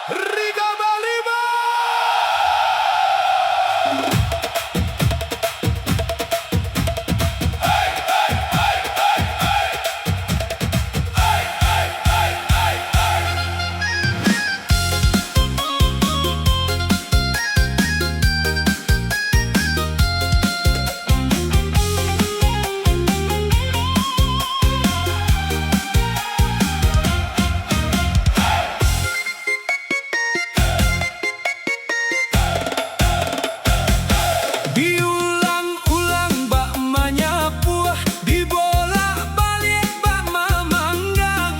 Riga Balima. Diulang-ulang bak emaknya puah, dibolak-balik bak mamanggang.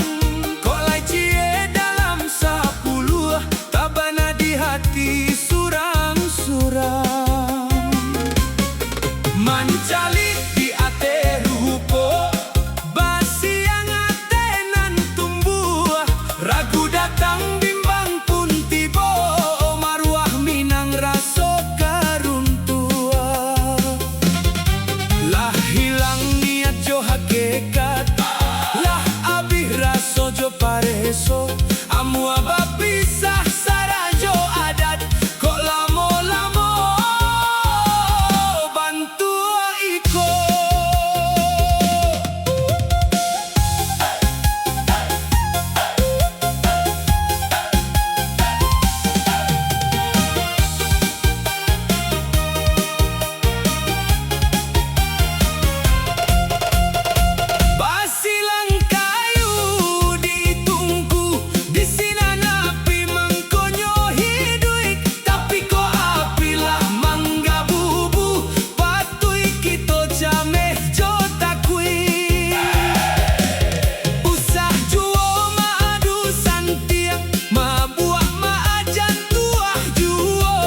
Kok lai cie dalam sapuluh, tabana di hati surang-surang. Mancalit di ate rupo, basiang ate nan tumbuh. Ragu datang bimbang pun tibo, maruah minang raso karuntua. Lah hilang niat jo hakikat, lah abih raso jo pareso. Amu aba pisah sarajo adat, kok lamo-lamo bantua iko. Basilang kayu ditunggu, di sina napi mangkonyo hiduik. Tapi kok apilah mangga bubu, patui kito jameh jo takui. Usah juo maadu santiang, mabuah maajan tuah juo.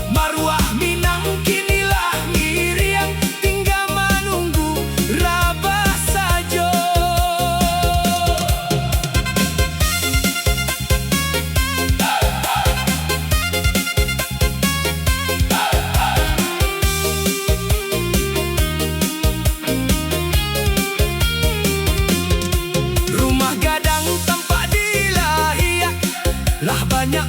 Maruah minang kinilah ngiriang, tinggal menunggu rabah sajo. Rumah gadang tampak dilahiak, lah banyak